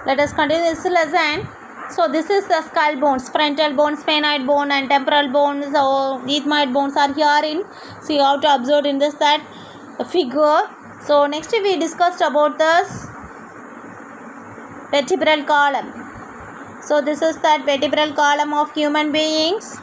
Let us continue this lesson. So this is the skull bones, frontal bone, sphenoid bone and temporal bone. So ethmoid bones are here in. So you have to observe in this that figure. So next we discussed about this vertebral column. So this is that vertebral column of human beings.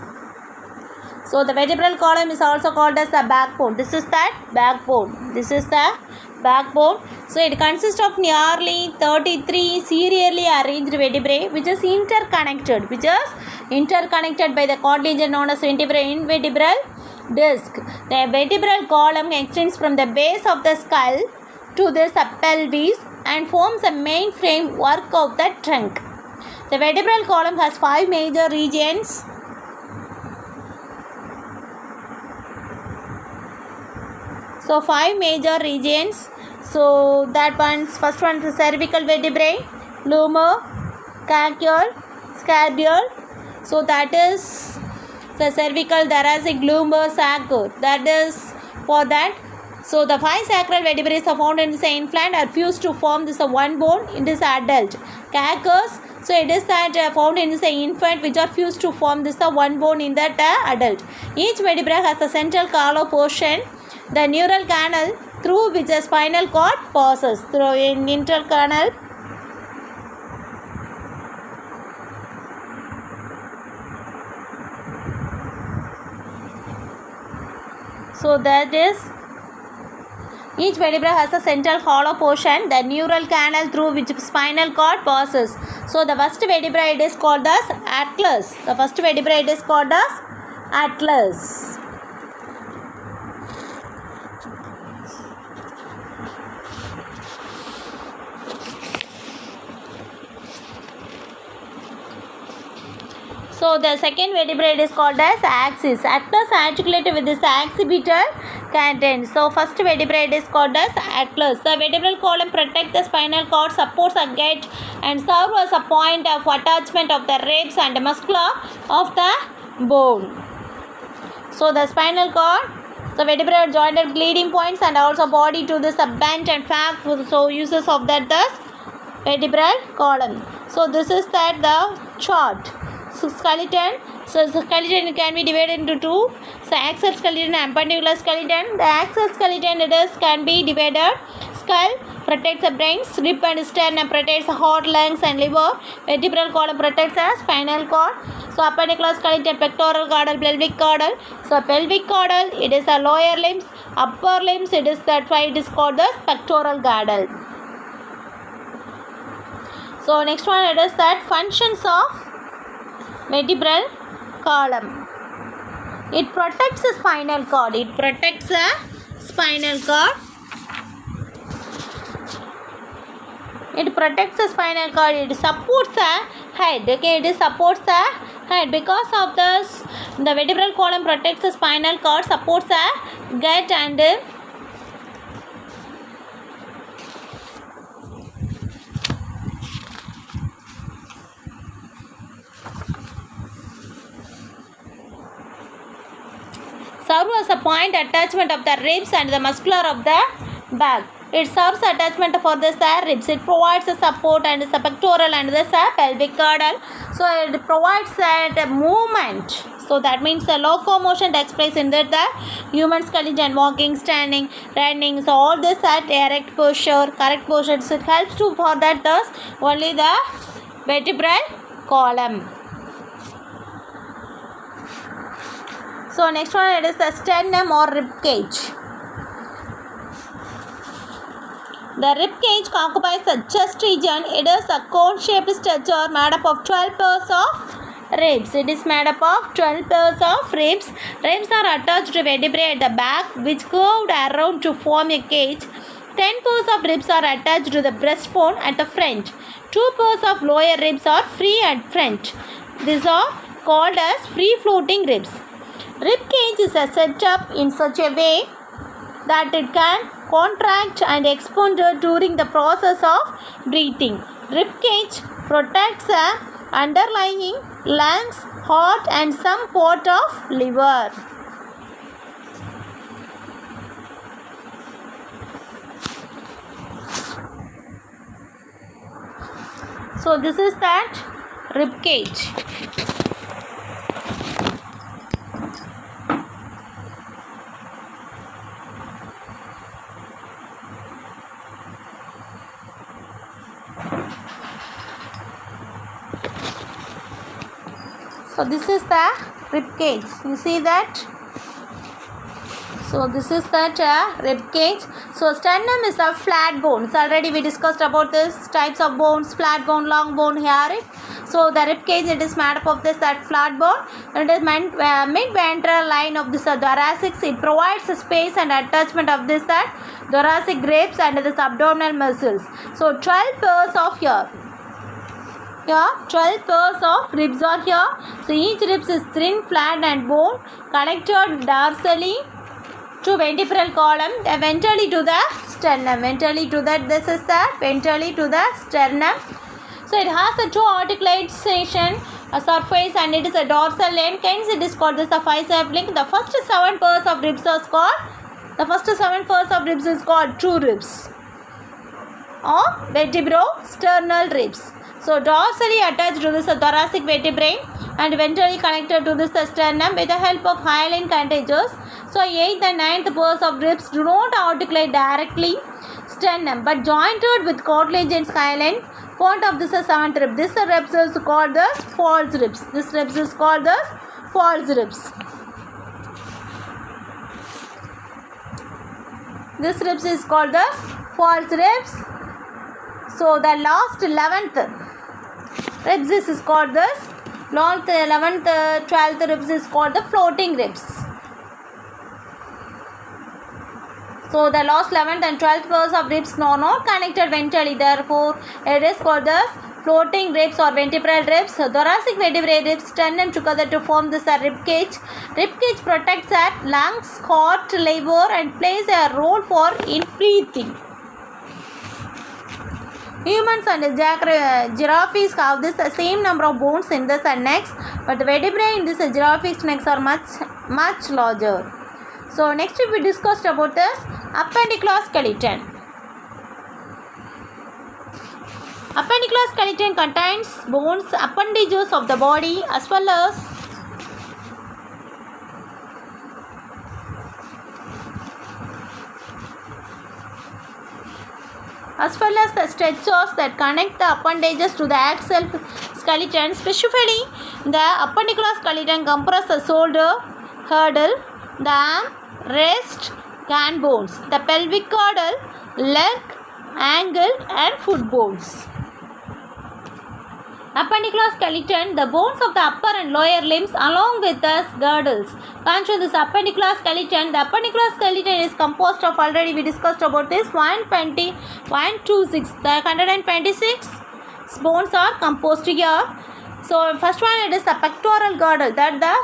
So the vertebral column is also called as the backbone. This is that backbone. This is the backbone. So it consists of nearly 33 serially arranged vertebrae which is interconnected by the cartilage known as invertebral disc. The vertebral column extends from the base of the skull to the subpelvis and forms the main framework of the trunk. The vertebral column has 5 major regions. So 5 major regions. So that first one is cervical vertebrae, lumbar, caudal, scapular. So that is the cervical, thoracic, lumbar, sacral. That is for that. So the 5 sacral vertebrae are found in the infant are fused to form this one bone in this adult. Carcass. So it is that found in the infant which are fused to form this one bone in that adult. Each vertebra has a central hollow portion, the neural canal through which a spinal cord passes. Through a neural canal. So that is each vertebra has a central hollow portion, the neural canal through which spinal cord passes. So the first vertebra it is called as atlas. The first vertebra it is called as atlas. So the second vertebrae is called as axis. Atlas articulated with this occipital content. So first vertebrae is called as atlas. The vertebral column protects the spinal cord, supports a gait and serves as a point of attachment of the ribs and muscular of the bone. So the spinal cord, the vertebrae are joined at leading points and also body to the bend and fat. So uses of that the vertebral column. So this is that the chart. So skeleton. So the skeleton can be divided into two. So axial skeleton and appendicular skeleton. The axial skeleton can be divided. Skull protects the brain, rib and sternum protects the heart, lungs and liver. Vertebral column protects the spinal cord. So appendicular skeleton, pectoral caudal, pelvic caudal. So pelvic caudal it is a lower limbs, upper limbs it is that why it is called the pectoral caudal. So next one it is that functions of vertebral column. It protects the spinal cord. It protects the spinal cord. It protects the spinal cord. It supports the head. Okay, it supports the head. Because of this, the vertebral column protects the spinal cord, supports the gut and serves as a point attachment of the ribs and the muscular of the back. It serves attachment for the ribs. It provides a support and the pectoral and the pelvic caudal. So it provides that movement. So that means the locomotion takes place in the human skeleton, walking, standing, running. So all this at erect posture, correct posture. So it helps to for that thus only the vertebral column. So next one it is the sternum or rib cage. The rib cage occupies the chest region. It is a cone-shaped structure made up of 12 pairs of ribs. It is made up of 12 pairs of ribs. Ribs are attached to vertebrae at the back which curved around to form a cage. 10 pairs of ribs are attached to the breastbone at the front. 2 pairs of lower ribs are free at front. These are called as free-floating ribs. Rib cage is set up in such a way that it can contract and expand during the process of breathing. Rib cage protects the underlying lungs, heart and some part of liver. So this is that rib cage. So this is the rib cage. You see that? So this is that rib cage. So sternum is a flat bone. So already we discussed about this types of bones: flat bone, long bone, hairy. So the rib cage, it is made up of this that flat bone, and it is mid-ventral line of this thoracic. It provides a space and attachment of this that thoracic ribs and this abdominal muscles. So 12 pairs of here. Here 12 pairs of ribs are here. So each ribs is thin, flat and bone connected dorsally to ventral column, ventrally to the sternum. Ventrally to that, this is the ventrally to the sternum. So it has a two articulation surface and it is a dorsal link. Hence it is called this a five link. The first 7 pairs of ribs are called. The first 7 pairs of ribs is called true ribs or vertebrosternal ribs. So dorsally attached to this thoracic vertebrae and ventrally connected to this sternum with the help of hyaline contagious. So 8th and 9th pairs of ribs do not articulate directly sternum but jointed with cartilage and hyaline point of this 7th rib. This ribs is called the false ribs. This ribs is called the false ribs. This ribs is called the false ribs. So the last 11th ribs is called this. Last 11th, 12th ribs is called the floating ribs. So the last 11th and 12th pairs of ribs are not connected ventrally. Therefore, it is called the floating ribs or vertebral ribs. Thoracic vertebrae ribs sternum together to form this rib cage. Rib cage protects at lungs, heart, liver and plays a role for in breathing. Humans and giraffes have this same number of bones in this and necks, but the vertebrae in this giraffe's necks are much larger. So next we discussed about this appendicular skeleton. Appendicular skeleton contains bones, appendages of the body as well as the structures that connect the appendages to the axial skeleton. Specifically, the appendicular skeleton comprises the shoulder, girdle, the arm, wrist, hand bones, the pelvic girdle, leg, ankle and foot bones. Appendicular skeleton, the bones of the upper and lower limbs along with the girdles. Consider this appendicular skeleton. The appendicular skeleton is composed of, already we discussed about this, 126. The 126 bones are composed here. So first one, it is the pectoral girdle, that the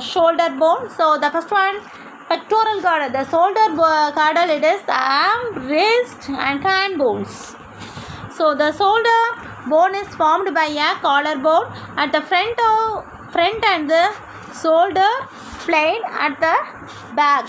shoulder bone. So the first one, pectoral girdle, the shoulder girdle, it is the arm, wrist and hand bones. So the shoulder bone is formed by a collarbone at the front and the shoulder blade at the back.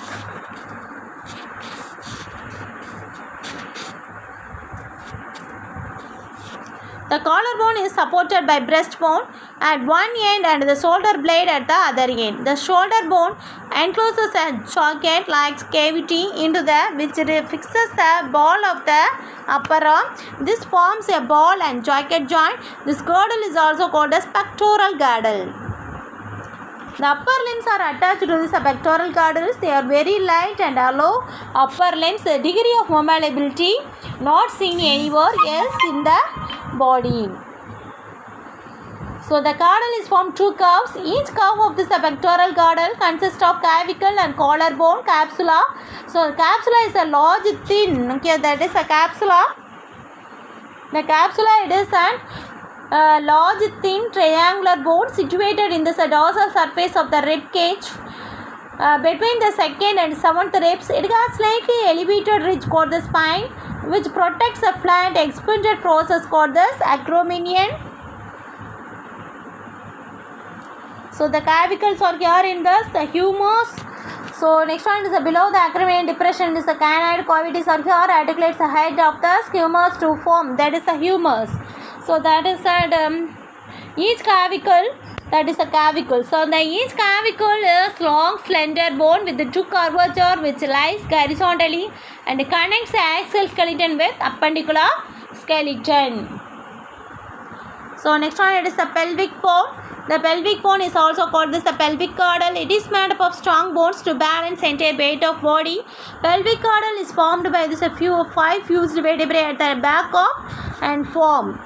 The collarbone is supported by breastbone at one end and the shoulder blade at the other end. The shoulder bone encloses a socket-like cavity into which fixes the ball of the upper arm. This forms a ball and socket joint. This girdle is also called as pectoral girdle. The upper limbs are attached to these pectoral girdles. They are very light and allow upper limbs a degree of mobility not seen anywhere else in the body. So the girdle is from two curves. Each curve of this pectoral girdle consists of clavicle and collarbone capsula. So capsula is a large thin. Okay, that is a capsula. The capsula, it is an large thin triangular bone situated in the dorsal surface of the rib cage. Between the second and 7th ribs, it has slightly elevated ridge called the spine, which protects a flat expanded process called the acromion. So the clavicles are here in the humerus. So next one is below the acromion depression is the canine cavities are here, articulates the head of the humerus to form, that is the humerus. So that is that each clavicle, that is a clavicle. So the each clavicle is long slender bone with the two curvature which lies horizontally and connects the axial skeleton with appendicular skeleton. So next one, it is the pelvic bone. The pelvic bone is also called this the pelvic girdle. It is made up of strong bones to balance entire weight of body. Pelvic girdle is formed by this five fused vertebrae at the back of and form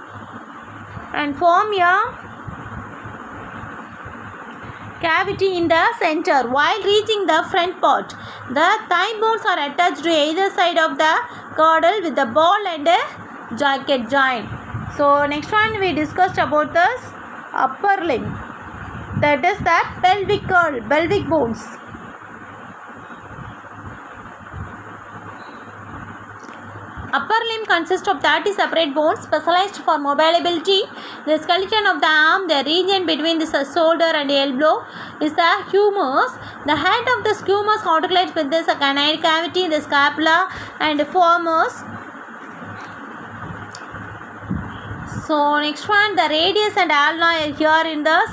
a cavity in the center. While reaching the front part, the thigh bones are attached to either side of the girdle with the ball and a jacket joint. So next one, we discussed about this upper limb, that is the pelvic bones. Upper limb consists of 30 separate bones specialized for mobility. The skeleton of the arm, the region between the shoulder and elbow, is the humerus. The head of the humerus articulates with this canine cavity, the scapula and femurs. So next one, the radius and ulna are here in this.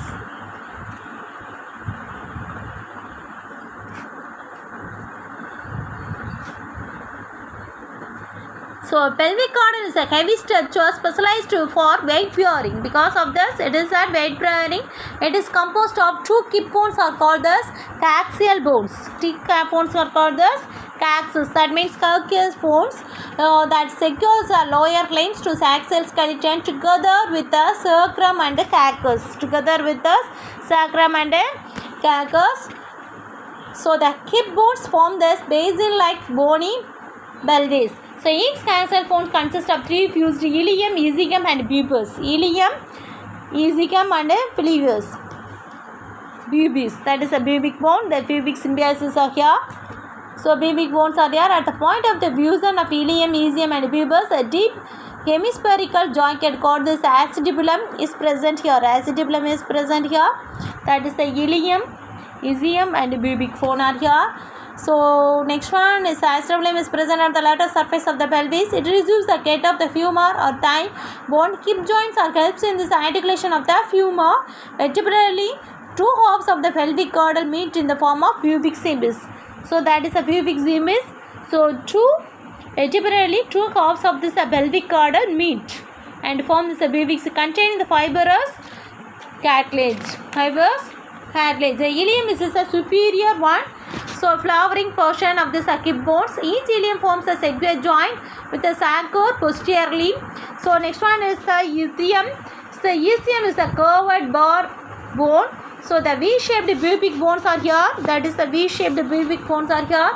So pelvic girdle is a heavy structure specialized for weight bearing. Because of this, it is that weight bearing. It is composed of two hip bones are called as coaxial bones. Two bones are called as coaxes. That means coaxial bones that secures the lower limbs to axial skeleton together with the sacrum and the carcass. So the hip bones form this basin-like bony pelvis. So each coaxial bone consists of three fused ilium, ischium and pubis. Ilium, ischium and pubis. That is a pubic bone. The pubic symbiosis are here. So pubic bones are there. At the point of the fusion of ilium, ischium and pubis, a deep hemispherical joint called this acetibulum is present here. That is the ilium, ischium and pubic bone are here. So next one is acetibulum is present at the lateral surface of the pelvis. It receives the gait of the femur or thigh bone. Hip joints are helps in this articulation of the femur. Vertebrally, two halves of the pelvic girdle meet in the form of pubic symbis. So that is a pubic symbis. So vertebrally, two halves of this pelvic girdle meet and form this pubic containing the fibrous cartilage. The ilium is a superior one. So flowering portion of this hip bones. Each ilium forms a segue joint with a succor posteriorly. So next one is the ischium. So ischium is a curved bar bone. So the V-shaped pubic bones are here. That is the V-shaped pubic bones are here.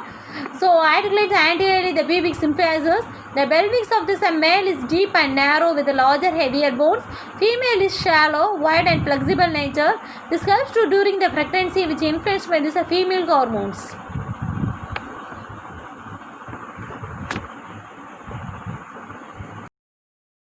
So articulate anteriorly the pubic symphysis. The pelvis of this male is deep and narrow with larger, heavier bones. Female is shallow, wide and flexible nature. This helps to during the pregnancy, which influenced by this female hormones.